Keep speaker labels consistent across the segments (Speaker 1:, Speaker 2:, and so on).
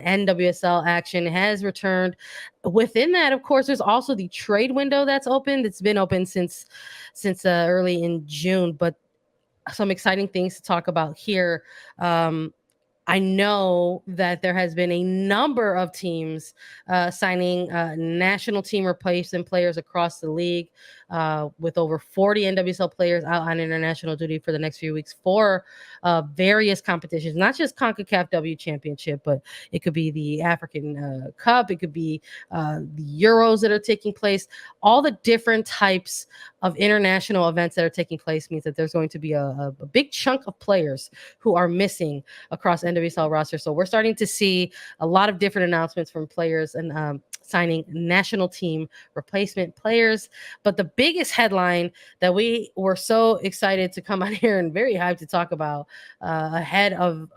Speaker 1: NWSL action has returned. Within that, of course, there's also the trade window that's opened. It's been open since early in June, but some exciting things to talk about here. I know that there has been a number of teams signing national team replacement players across the league, with over 40 NWSL players out on international duty for the next few weeks for various competitions, not just CONCACAF W Championship, but it could be the African Cup, it could be the Euros that are taking place. All the different types of international events that are taking place means that there's going to be a big chunk of players who are missing across NWSL roster. So we're starting to see a lot of different announcements from players and signing national team replacement players. But the biggest headline that we were so excited to come on here and very hyped to talk about ahead of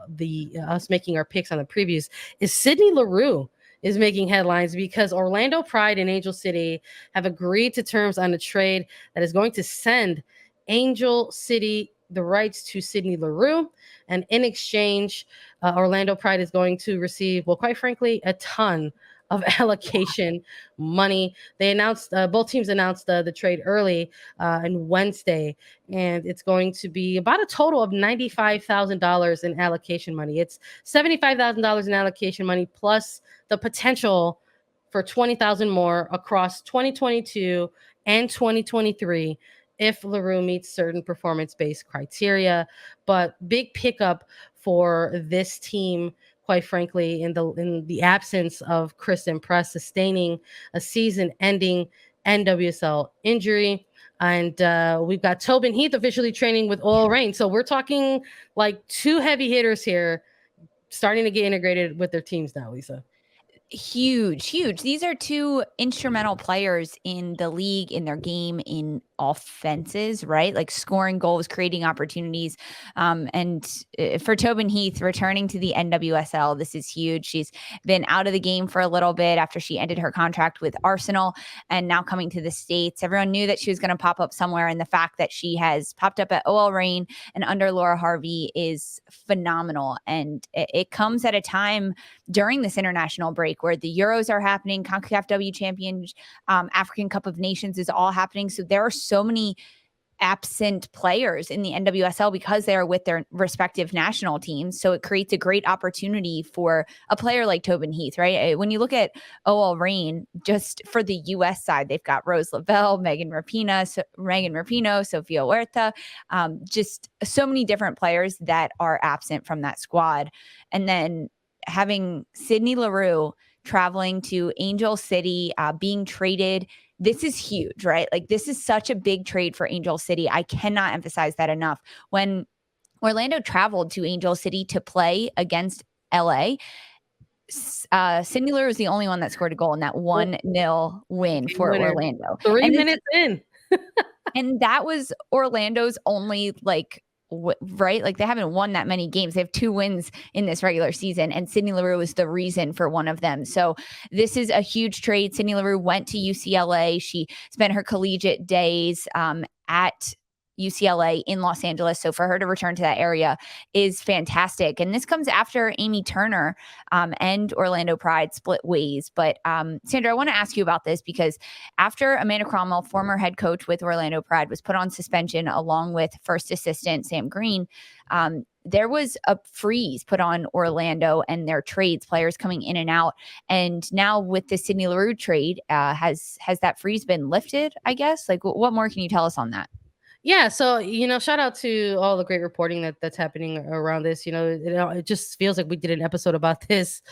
Speaker 1: us making our picks on the previews is Sydney Leroux is making headlines because Orlando Pride and Angel City have agreed to terms on a trade that is going to send Angel City the rights to Sydney Leroux. And in exchange, Orlando Pride is going to receive, well, quite frankly, a ton of allocation money. They announced, both teams announced the trade early on Wednesday, and it's going to be about a total of $95,000 in allocation money. It's $75,000 in allocation money plus the potential for $20,000 more across 2022 and 2023 if Leroux meets certain performance-based criteria. But big pickup for this team, quite frankly, in the absence of Kristen Press sustaining a season-ending NWSL injury. And we've got Tobin Heath officially training with Oil Rain. So we're talking like two heavy hitters here starting to get integrated with their teams now, Lisa.
Speaker 2: Huge. These are two instrumental players in the league, in their game, in offenses, right? Like scoring goals, creating opportunities. And for Tobin Heath returning to the NWSL, this is huge. She's been out of the game for a little bit after she ended her contract with Arsenal and now coming to the States. Everyone knew that she was going to pop up somewhere, and the fact that she has popped up at OL Reign and under Laura Harvey is phenomenal. And it comes at a time during this international break where the Euros are happening, CONCACAF W Champions, African Cup of Nations is all happening. So there are so many absent players in the NWSL because they are with their respective national teams. So it creates a great opportunity for a player like Tobin Heath, right? When you look at OL Reign, just for the U.S. side, they've got Rose Lavelle, Megan Rapinoe, Sofia Huerta, just so many different players that are absent from that squad. And then having Sydney Leroux traveling to Angel City, being traded. This is huge, right? Like this is such a big trade for Angel City. I cannot emphasize that enough. When Orlando traveled to Angel City to play against LA, Sydney Leroux was the only one that scored a goal in that 1-0 win for Orlando.
Speaker 1: 3 minutes in.
Speaker 2: And that was Orlando's only right? Like they haven't won that many games. They have 2 wins in this regular season, and Sydney Leroux is the reason for one of them. So this is a huge trade. Sydney Leroux went to UCLA. She spent her collegiate days at UCLA in Los Angeles. So for her to return to that area is fantastic. And this comes after Amy Turner and Orlando Pride split ways. But Sandra, I want to ask you about this because after Amanda Cromwell, former head coach with Orlando Pride, was put on suspension along with first assistant Sam Green, there was a freeze put on Orlando and their trades, players coming in and out. And now with the Sydney Leroux trade, has that freeze been lifted, I guess? Like what more can you tell us on that?
Speaker 1: Yeah, so shout out to all the great reporting that's happening around this. It just feels like we did an episode about this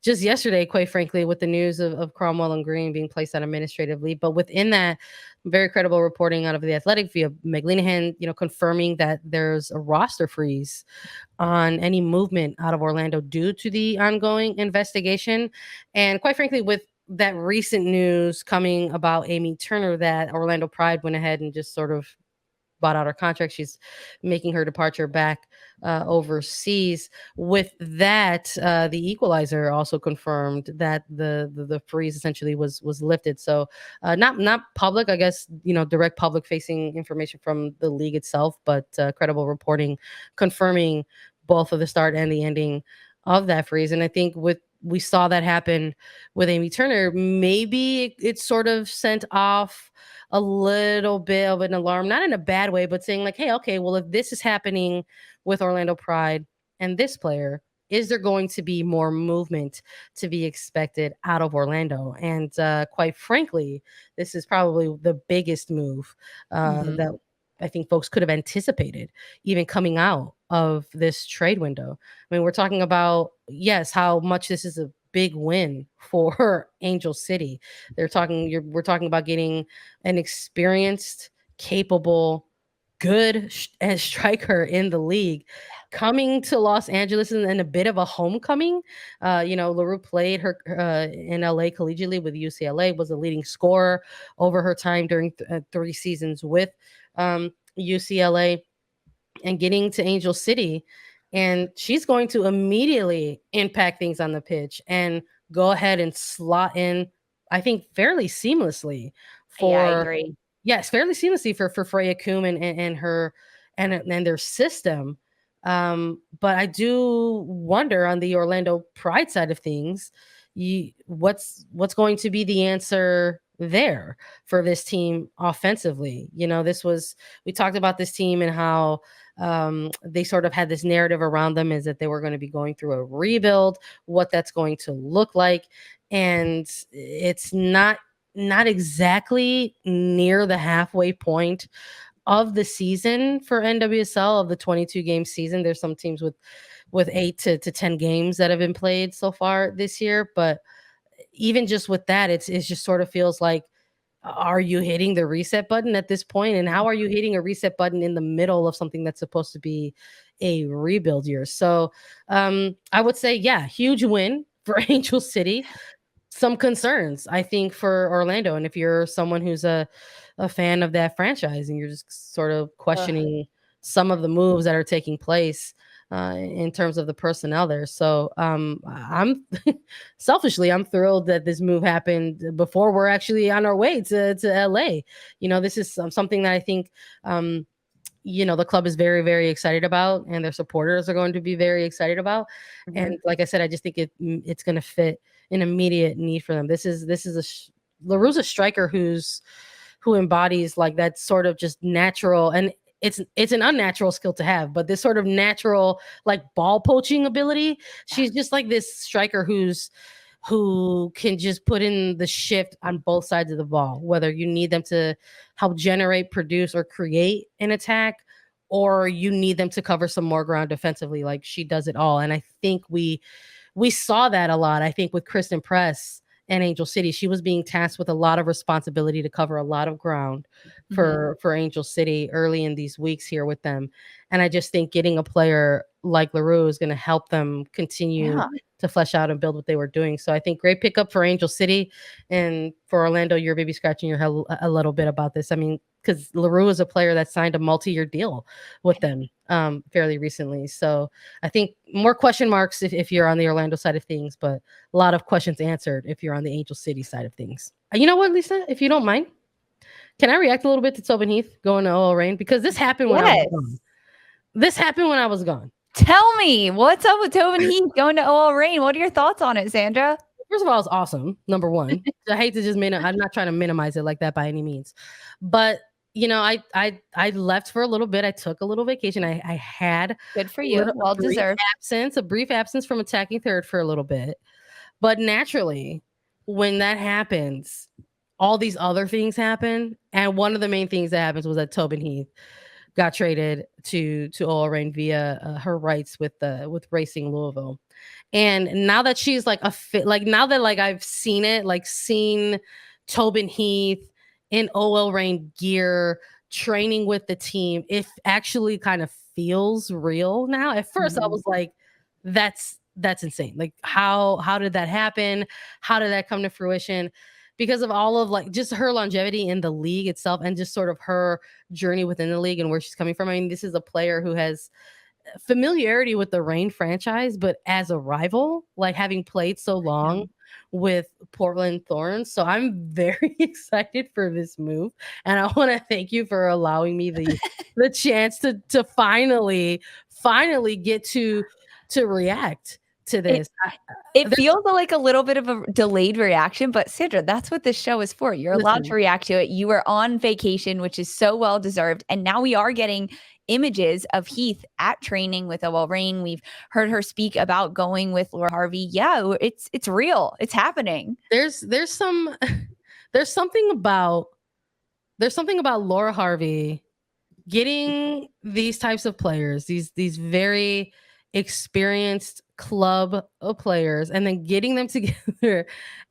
Speaker 1: just yesterday, quite frankly, with the news of Cromwell and Green being placed on administrative leave. But within that, very credible reporting out of The Athletic via Meg Linehan, confirming that there's a roster freeze on any movement out of Orlando due to the ongoing investigation. And quite frankly, with that recent news coming about Amy Turner, that Orlando Pride went ahead and just sort of bought out her contract. She's making her departure back overseas. With that, the Equalizer also confirmed that the freeze essentially was lifted. So not public, I guess, direct public facing information from the league itself, but credible reporting confirming both of the start and the ending of that freeze. And I think with we saw that happen with Amy Turner. Maybe it sort of sent off a little bit of an alarm, not in a bad way, but saying like, hey, okay, well, if this is happening with Orlando Pride and this player, is there going to be more movement to be expected out of Orlando? And quite frankly, this is probably the biggest move that I think folks could have anticipated even coming out of this trade window. I mean, we're talking about, yes, how much this is a big win for Angel City. We're talking about getting an experienced, capable, good striker in the league coming to Los Angeles and a bit of a homecoming. Leroux played her in LA collegiately with UCLA, was a leading scorer over her time during 3 seasons with UCLA, and getting to Angel City. And she's going to immediately impact things on the pitch and go ahead and slot in, I think, fairly seamlessly
Speaker 2: Yeah, I
Speaker 1: for
Speaker 2: agree.
Speaker 1: yes, fairly seamlessly for Freya Coombe and her and their system. But I do wonder on the Orlando Pride side of things, what's going to be the answer there for this team offensively? We talked about this team and how they sort of had this narrative around them is that they were going to be going through a rebuild, what that's going to look like, and it's not exactly near the halfway point of the season for NWSL of the 22 game season. There's some teams with 8 to 10 games that have been played so far this year, but even just with that, it just sort of feels like, are you hitting the reset button at this point? And how are you hitting a reset button in the middle of something that's supposed to be a rebuild year? So I would say, yeah, huge win for Angel City. Some concerns, I think, for Orlando. And if you're someone who's a fan of that franchise and you're just sort of questioning some of the moves that are taking place in terms of the personnel there. So I'm selfishly, I'm thrilled that this move happened before we're actually on our way to LA. This is something that I think the club is very, very excited about, and their supporters are going to be very excited about. And like I said, I just think it's going to fit an immediate need for them. This is Leroux's a striker who embodies like that sort of just natural, and it's an unnatural skill to have, but this sort of natural like ball poaching ability. She's just like this striker who can just put in the shift on both sides of the ball, whether you need them to help generate, produce, or create an attack, or you need them to cover some more ground defensively. Like, she does it all. And I think we saw that a lot. I think with Kristen Press and Angel City, she was being tasked with a lot of responsibility to cover a lot of ground for Angel City early in these weeks here with them. And I just think getting a player like Leroux is going to help them continue to flesh out and build what they were doing. So I think great pickup for Angel City. And for Orlando, you're maybe scratching your head a little bit about this. I mean, because Leroux is a player that signed a multi-year deal with them fairly recently. So I think more question marks if you're on the Orlando side of things, but a lot of questions answered if you're on the Angel City side of things. You know what, Lisa, if you don't mind, can I react a little bit to Tobin Heath going to OL Reign? Because this happened when I was gone. This happened when I was gone.
Speaker 2: Tell me, what's up with Tobin Heath going to OL Reign? What are your thoughts on it, Sandra?
Speaker 1: First of all, it's awesome. Number one. I hate to just I'm not trying to minimize it like that by any means. But I left for a little bit. I took a little vacation. I had
Speaker 2: good for you. Well deserved.
Speaker 1: A brief absence from attacking third for a little bit. But naturally, when that happens, all these other things happen. And one of the main things that happens was that Tobin Heath got traded to OL Reign via her rights with Racing Louisville. And now that she's like now that like I've seen it, like seen Tobin Heath in OL Reign gear training with the team, it actually kind of feels real now. At first I was like, that's insane. Like how did that happen? How did that come to fruition? Because of all of like just her longevity in the league itself and just sort of her journey within the league and where she's coming from. I mean, this is a player who has familiarity with the Reign franchise, but as a rival, like having played so long with Portland Thorns. So I'm very excited for this move. And I want to thank you for allowing me the chance to finally get to react to this.
Speaker 2: It feels like a little bit of a delayed reaction, but Sandra, that's what this show is for. You're allowed to react to it. You were on vacation, which is so well deserved. And now we are getting images of Heath at training with OL Reign. We've heard her speak about going with Laura Harvey. Yeah, it's real. It's happening.
Speaker 1: There's something about Laura Harvey getting these types of players, these very experienced club of players, and then getting them together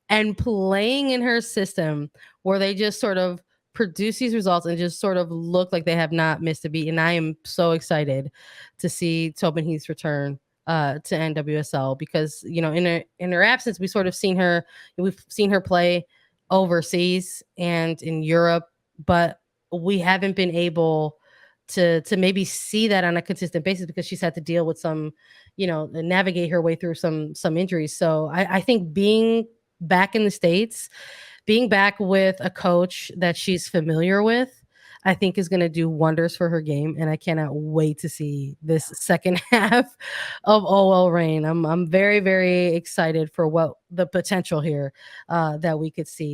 Speaker 1: and playing in her system where they just sort of produce these results and just sort of look like they have not missed a beat. And I am so excited to see Tobin Heath's return to NWSL, because in her absence we've seen her play overseas and in Europe, but we haven't been able to maybe see that on a consistent basis because she's had to deal with some, navigate her way through some injuries. So I think being back in the States, being back with a coach that she's familiar with, I think is going to do wonders for her game. And I cannot wait to see this second half of OL Reign. I'm very, very excited for what the potential here that we could see.